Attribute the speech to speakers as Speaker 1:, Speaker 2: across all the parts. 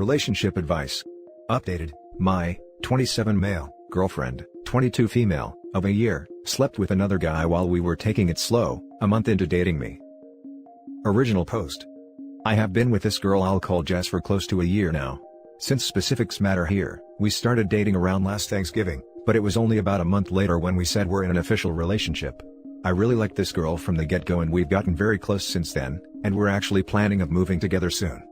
Speaker 1: Relationship advice. Updated. My 27 male girlfriend, 22 female, of a year, slept with another guy while we were taking it slow, a month into dating me. Original post. I have been with this girl I'll call Jess for close to a year now. Since specifics matter here, we started dating around last Thanksgiving, but it was only about a month later when we said we're in an official relationship. I really like this girl from the get-go and we've gotten very close since then, and we're actually planning of moving together soon.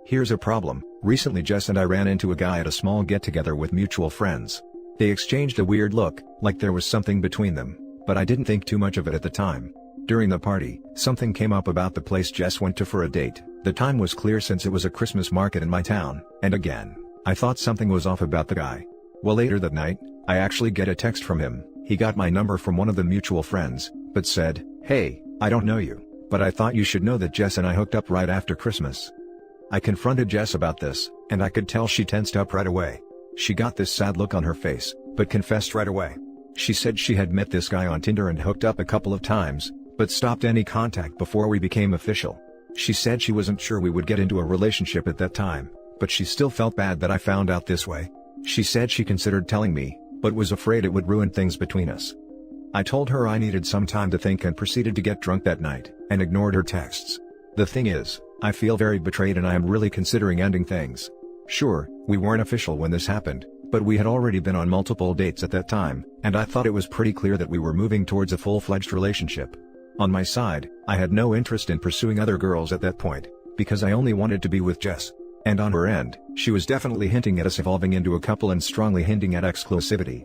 Speaker 1: Here's a problem. Recently Jess and I ran into a guy at a small get-together with mutual friends. They exchanged a weird look, like there was something between them, but I didn't think too much of it at the time. During the party, something came up about the place Jess went to for a date. The time was clear since it was a Christmas market in my town, and again, I thought something was off about the guy. Well, later that night, I actually get a text from him. He got my number from one of the mutual friends, but said, "Hey, I don't know you, but I thought you should know that Jess and I hooked up right after Christmas." I confronted Jess about this, and I could tell she tensed up right away. She got this sad look on her face, but confessed right away. She said she had met this guy on Tinder and hooked up a couple of times, but stopped any contact before we became official. She said she wasn't sure we would get into a relationship at that time, but she still felt bad that I found out this way. She said she considered telling me, but was afraid it would ruin things between us. I told her I needed some time to think and proceeded to get drunk that night, and ignored her texts. The thing is, I feel very betrayed and I am really considering ending things. Sure, we weren't official when this happened, but we had already been on multiple dates at that time, and I thought it was pretty clear that we were moving towards a full-fledged relationship. On my side, I had no interest in pursuing other girls at that point, because I only wanted to be with Jess. And on her end, she was definitely hinting at us evolving into a couple and strongly hinting at exclusivity.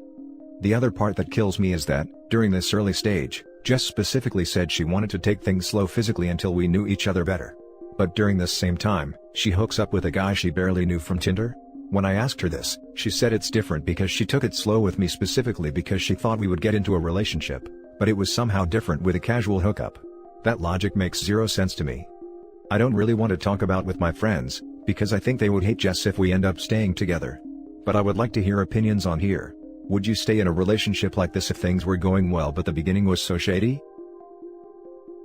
Speaker 1: The other part that kills me is that, during this early stage, Jess specifically said she wanted to take things slow physically until we knew each other better. But during this same time, she hooks up with a guy she barely knew from Tinder? When I asked her this, she said it's different because she took it slow with me specifically because she thought we would get into a relationship, but it was somehow different with a casual hookup. That logic makes zero sense to me. I don't really want to talk about with my friends, because I think they would hate Jess if we end up staying together. But I would like to hear opinions on here. Would you stay in a relationship like this if things were going well but the beginning was so shady?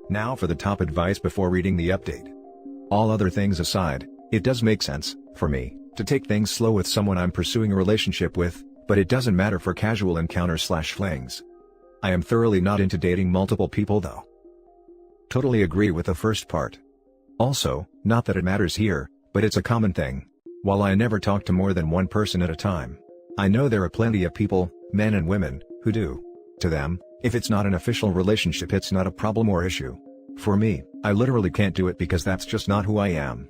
Speaker 1: Now for the top advice before reading the update. All other things aside, it does make sense, for me, to take things slow with someone I'm pursuing a relationship with, but it doesn't matter for casual encounters/flings. I am thoroughly not into dating multiple people though. Totally agree with the first part. Also, not that it matters here, but it's a common thing. While I never talk to more than one person at a time, I know there are plenty of people, men and women, who do. To them, if it's not an official relationship it's not a problem or issue. For me, I literally can't do it because that's just not who I am.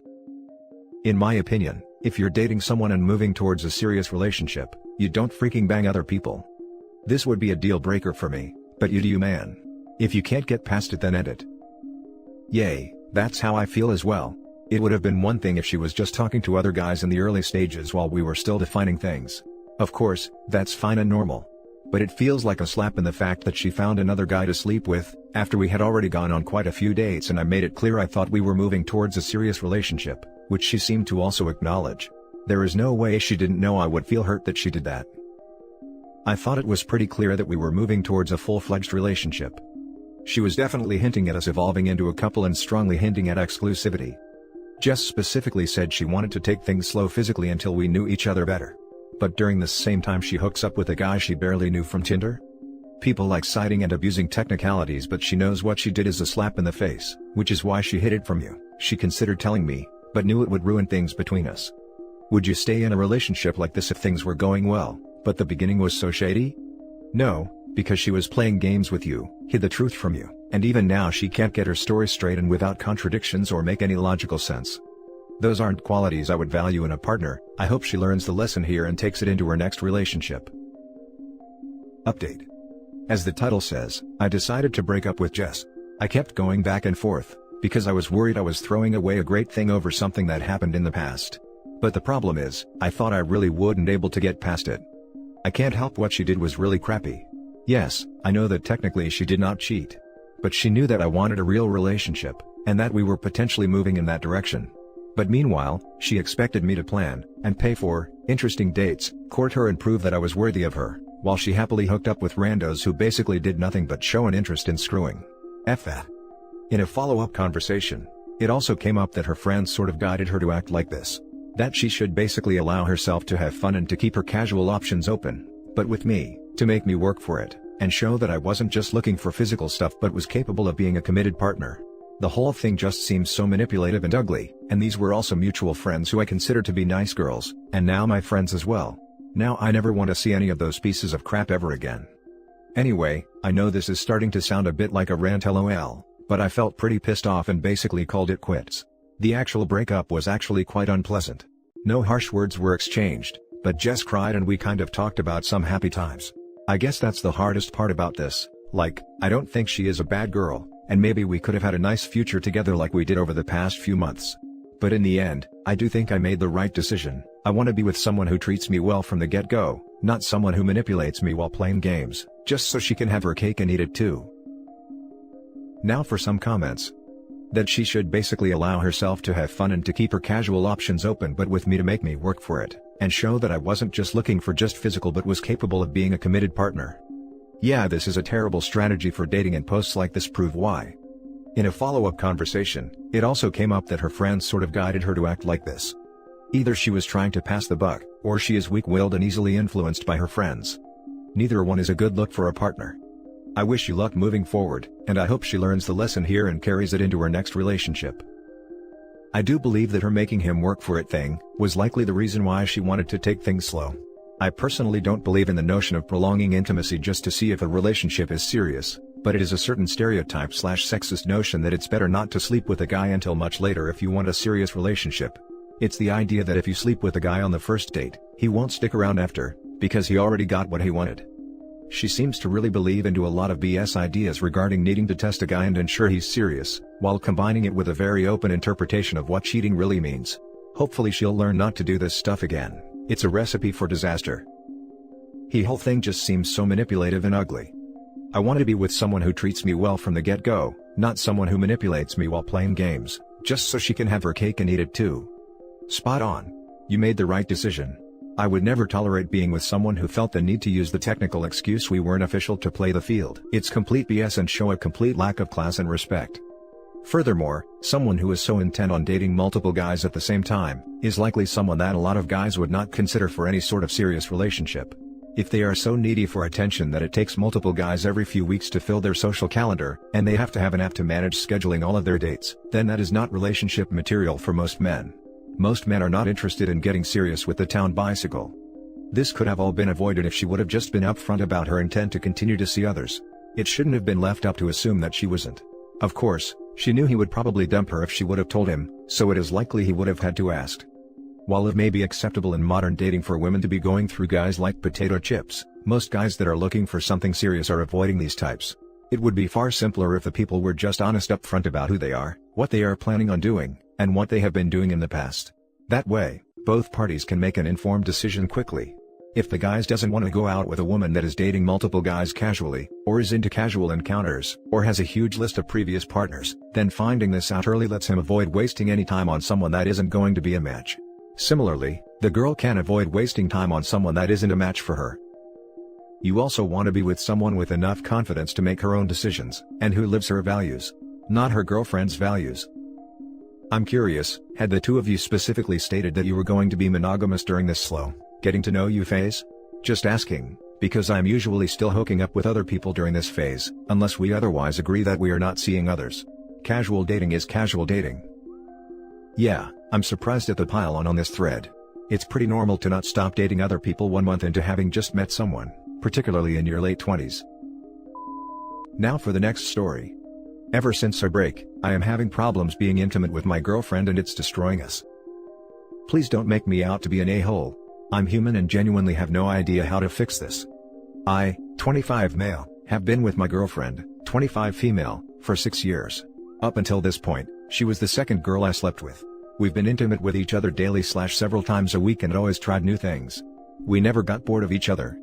Speaker 1: In my opinion, if you're dating someone and moving towards a serious relationship, you don't freaking bang other people. This would be a deal breaker for me, but you do you, man. If you can't get past it then end it. Yay, that's how I feel as well. It would have been one thing if she was just talking to other guys in the early stages while we were still defining things. Of course, that's fine and normal. But it feels like a slap in the fact that she found another guy to sleep with, after we had already gone on quite a few dates and I made it clear I thought we were moving towards a serious relationship, which she seemed to also acknowledge. There is no way she didn't know I would feel hurt that she did that. I thought it was pretty clear that we were moving towards a full-fledged relationship. She was definitely hinting at us evolving into a couple and strongly hinting at exclusivity. Jess specifically said she wanted to take things slow physically until we knew each other better. But during this same time she hooks up with a guy she barely knew from Tinder? People like citing and abusing technicalities, but she knows what she did is a slap in the face, which is why she hid it from you. She considered telling me, but knew it would ruin things between us. Would you stay in a relationship like this if things were going well, but the beginning was so shady? No, because she was playing games with you, hid the truth from you, and even now she can't get her story straight and without contradictions or make any logical sense. Those aren't qualities I would value in a partner. I hope she learns the lesson here and takes it into her next relationship. Update. As the title says, I decided to break up with Jess. I kept going back and forth, because I was worried I was throwing away a great thing over something that happened in the past. But the problem is, I thought I really wouldn't able to get past it. I can't help what she did was really crappy. Yes, I know that technically she did not cheat. But she knew that I wanted a real relationship, and that we were potentially moving in that direction. But meanwhile, she expected me to plan, and pay for, interesting dates, court her and prove that I was worthy of her, while she happily hooked up with randos who basically did nothing but show an interest in screwing. F that. In a follow-up conversation, it also came up that her friends sort of guided her to act like this. That she should basically allow herself to have fun and to keep her casual options open, but with me, to make me work for it, and show that I wasn't just looking for physical stuff but was capable of being a committed partner. The whole thing just seems so manipulative and ugly, and these were also mutual friends who I consider to be nice girls, and now my friends as well. Now I never want to see any of those pieces of crap ever again. Anyway, I know this is starting to sound a bit like a rant lol, but I felt pretty pissed off and basically called it quits. The actual breakup was actually quite unpleasant. No harsh words were exchanged, but Jess cried and we kind of talked about some happy times. I guess that's the hardest part about this, like, I don't think she is a bad girl, and maybe we could have had a nice future together like we did over the past few months. But in the end, I do think I made the right decision. I want to be with someone who treats me well from the get-go, not someone who manipulates me while playing games, just so she can have her cake and eat it too. Now for some comments. That she should basically allow herself to have fun and to keep her casual options open but with me to make me work for it, and show that I wasn't just looking for just physical but was capable of being a committed partner. Yeah, this is a terrible strategy for dating and posts like this prove why. In a follow-up conversation, it also came up that her friends sort of guided her to act like this. Either she was trying to pass the buck, or she is weak-willed and easily influenced by her friends. Neither one is a good look for a partner. I wish you luck moving forward, and I hope she learns the lesson here and carries it into her next relationship. I do believe that her making him work for it thing was likely the reason why she wanted to take things slow. I personally don't believe in the notion of prolonging intimacy just to see if a relationship is serious, but it is a certain stereotype/sexist notion that it's better not to sleep with a guy until much later if you want a serious relationship. It's the idea that if you sleep with a guy on the first date, he won't stick around after, because he already got what he wanted. She seems to really believe into a lot of BS ideas regarding needing to test a guy and ensure he's serious, while combining it with a very open interpretation of what cheating really means. Hopefully she'll learn not to do this stuff again. It's a recipe for disaster. The whole thing just seems so manipulative and ugly. I want to be with someone who treats me well from the get-go, not someone who manipulates me while playing games, just so she can have her cake and eat it too. Spot on. You made the right decision. I would never tolerate being with someone who felt the need to use the technical excuse we weren't official to play the field. It's complete BS and show a complete lack of class and respect. Furthermore, someone who is so intent on dating multiple guys at the same time is likely someone that a lot of guys would not consider for any sort of serious relationship. If they are so needy for attention that it takes multiple guys every few weeks to fill their social calendar, and they have to have an app to manage scheduling all of their dates, then that is not relationship material for most men. Most men are not interested in getting serious with the town bicycle. This could have all been avoided if she would have just been upfront about her intent to continue to see others. It shouldn't have been left up to assume that she wasn't. Of course, she knew he would probably dump her if she would have told him, so it is likely he would have had to ask. While it may be acceptable in modern dating for women to be going through guys like potato chips, most guys that are looking for something serious are avoiding these types. It would be far simpler if the people were just honest up front about who they are, what they are planning on doing, and what they have been doing in the past. That way, both parties can make an informed decision quickly. If the guy doesn't want to go out with a woman that is dating multiple guys casually, or is into casual encounters, or has a huge list of previous partners, then finding this out early lets him avoid wasting any time on someone that isn't going to be a match. Similarly, the girl can avoid wasting time on someone that isn't a match for her. You also want to be with someone with enough confidence to make her own decisions, and who lives her values, not her girlfriend's values. I'm curious, had the two of you specifically stated that you were going to be monogamous during this slow, getting to know you phase? Just asking, because I'm usually still hooking up with other people during this phase, unless we otherwise agree that we are not seeing others. Casual dating is casual dating. Yeah, I'm surprised at the pile on this thread. It's pretty normal to not stop dating other people 1 month into having just met someone, particularly in your late 20s. Now for the next story. Ever since our break, I am having problems being intimate with my girlfriend and it's destroying us. Please don't make me out to be an a-hole. I'm human and genuinely have no idea how to fix this. I, 25 male, have been with my girlfriend, 25 female, for 6 years. Up until this point, she was the second girl I slept with. We've been intimate with each other daily/several times a week and always tried new things. We never got bored of each other.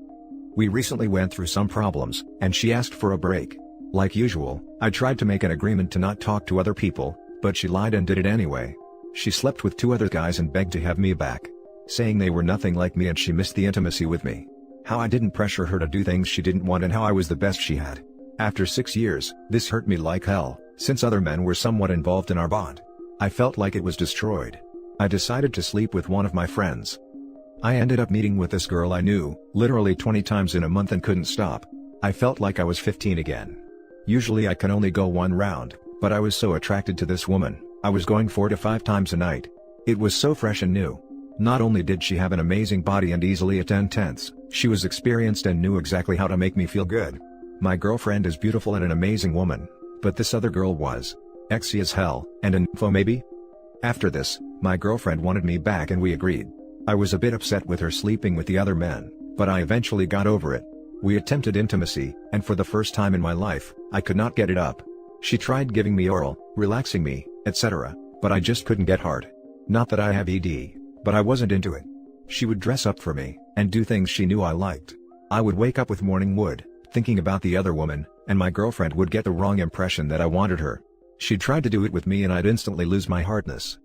Speaker 1: We recently went through some problems, and she asked for a break. Like usual, I tried to make an agreement to not talk to other people, but she lied and did it anyway. She slept with 2 other guys and begged to have me back, saying they were nothing like me and she missed the intimacy with me. How I didn't pressure her to do things she didn't want and how I was the best she had. After 6 years, this hurt me like hell, since other men were somewhat involved in our bond. I felt like it was destroyed. I decided to sleep with one of my friends. I ended up meeting with this girl I knew, literally 20 times in a month and couldn't stop. I felt like I was 15 again. Usually I can only go one round, but I was so attracted to this woman, I was going 4 to 5 times a night. It was so fresh and new. Not only did she have an amazing body and easily attend tents, she was experienced and knew exactly how to make me feel good. My girlfriend is beautiful and an amazing woman, but this other girl was sexy as hell, and an info maybe? After this, my girlfriend wanted me back and we agreed. I was a bit upset with her sleeping with the other men, but I eventually got over it. We attempted intimacy, and for the first time in my life, I could not get it up. She tried giving me oral, relaxing me, etc., but I just couldn't get hard. Not that I have ED, but I wasn't into it. She would dress up for me, and do things she knew I liked. I would wake up with morning wood, thinking about the other woman, and my girlfriend would get the wrong impression that I wanted her. She tried to do it with me and I'd instantly lose my hardness.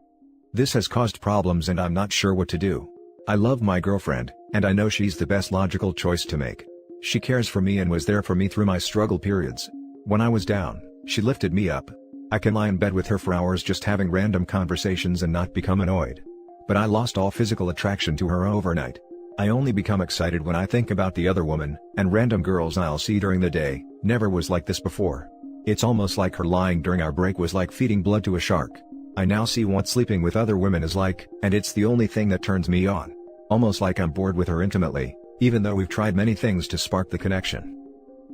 Speaker 1: This has caused problems and I'm not sure what to do. I love my girlfriend, and I know she's the best logical choice to make. She cares for me and was there for me through my struggle periods. When I was down, she lifted me up. I can lie in bed with her for hours just having random conversations and not become annoyed. But I lost all physical attraction to her overnight. I only become excited when I think about the other woman, and random girls I'll see during the day. Never was like this before. It's almost like her lying during our break was like feeding blood to a shark. I now see what sleeping with other women is like, and it's the only thing that turns me on. Almost like I'm bored with her intimately, even though we've tried many things to spark the connection.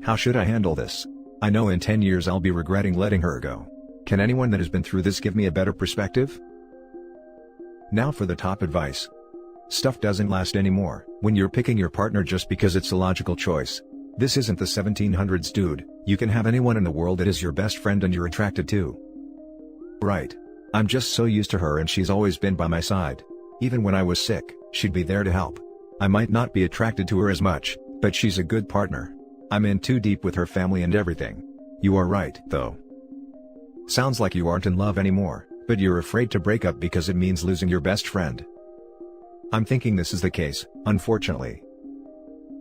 Speaker 1: How should I handle this? I know in 10 years I'll be regretting letting her go. Can anyone that has been through this give me a better perspective? Now for the top advice. Stuff doesn't last anymore when you're picking your partner just because it's a logical choice. This isn't the 1700s, dude. You can have anyone in the world that is your best friend and you're attracted to. Right. I'm just so used to her and she's always been by my side. Even when I was sick, she'd be there to help. I might not be attracted to her as much, but she's a good partner. I'm in too deep with her family and everything. You are right, though. Sounds like you aren't in love anymore, but you're afraid to break up because it means losing your best friend. I'm thinking this is the case, unfortunately.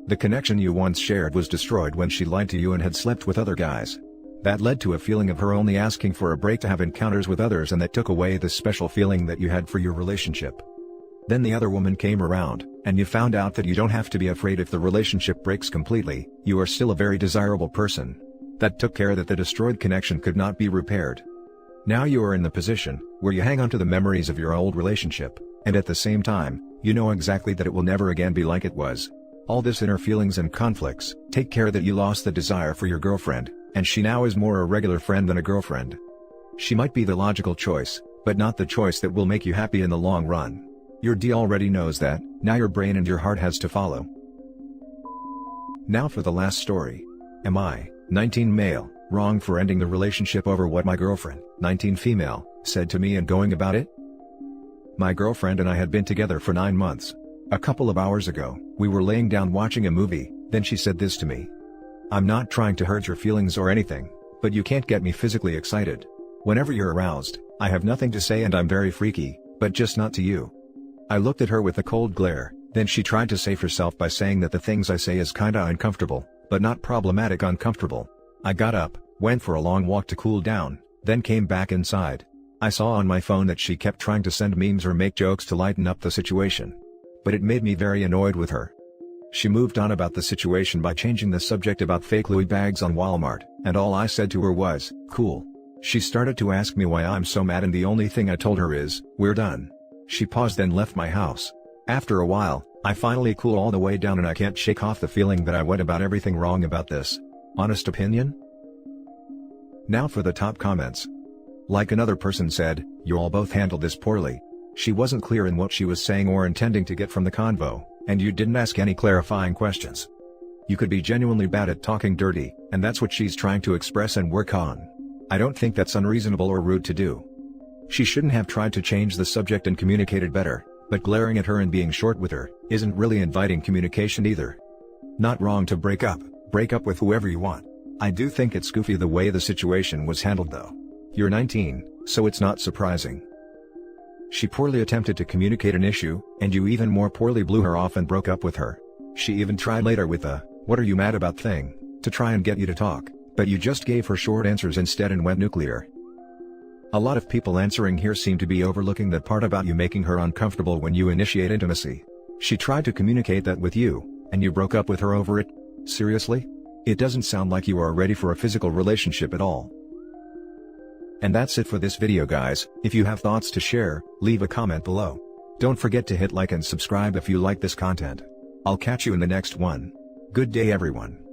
Speaker 1: The connection you once shared was destroyed when she lied to you and had slept with other guys. That led to a feeling of her only asking for a break to have encounters with others, and that took away the special feeling that you had for your relationship. Then the other woman came around, and you found out that you don't have to be afraid if the relationship breaks completely. You are still a very desirable person. That took care that the destroyed connection could not be repaired. Now you are in the position where you hang on to the memories of your old relationship, and at the same time, you know exactly that it will never again be like it was. All this inner feelings and conflicts take care that you lost the desire for your girlfriend, and she now is more a regular friend than a girlfriend. She might be the logical choice, but not the choice that will make you happy in the long run. Your D already knows that. Now your brain and your heart has to follow. Now for the last story. Am I, 19 male, wrong for ending the relationship over what my girlfriend, 19 female, said to me and going about it? My girlfriend and I had been together for 9 months. A couple of hours ago, we were laying down watching a movie, then she said this to me. I'm not trying to hurt your feelings or anything, but you can't get me physically excited. Whenever you're aroused, I have nothing to say and I'm very freaky, but just not to you. I looked at her with a cold glare, then she tried to save herself by saying that the things I say is kinda uncomfortable, but not problematic uncomfortable. I got up, went for a long walk to cool down, then came back inside. I saw on my phone that she kept trying to send memes or make jokes to lighten up the situation. But it made me very annoyed with her. She moved on about the situation by changing the subject about fake Louis bags on Walmart, and all I said to her was, cool. She started to ask me why I'm so mad and the only thing I told her is, we're done. She paused then left my house. After a while, I finally cooled all the way down and I can't shake off the feeling that I went about everything wrong about this. Honest opinion? Now for the top comments. Like another person said, you all both handled this poorly. She wasn't clear in what she was saying or intending to get from the convo, and you didn't ask any clarifying questions. You could be genuinely bad at talking dirty, and that's what she's trying to express and work on. I don't think that's unreasonable or rude to do. She shouldn't have tried to change the subject and communicated better, but glaring at her and being short with her isn't really inviting communication either. Not wrong to break up with whoever you want. I do think it's goofy the way the situation was handled though. You're 19, so it's not surprising. She poorly attempted to communicate an issue, and you even more poorly blew her off and broke up with her. She even tried later with a, what are you mad about thing, to try and get you to talk, but you just gave her short answers instead and went nuclear. A lot of people answering here seem to be overlooking that part about you making her uncomfortable when you initiate intimacy. She tried to communicate that with you, and you broke up with her over it? Seriously? It doesn't sound like you are ready for a physical relationship at all. And that's it for this video, guys. If you have thoughts to share, leave a comment below. Don't forget to hit like and subscribe if you like this content. I'll catch you in the next one. Good day, everyone.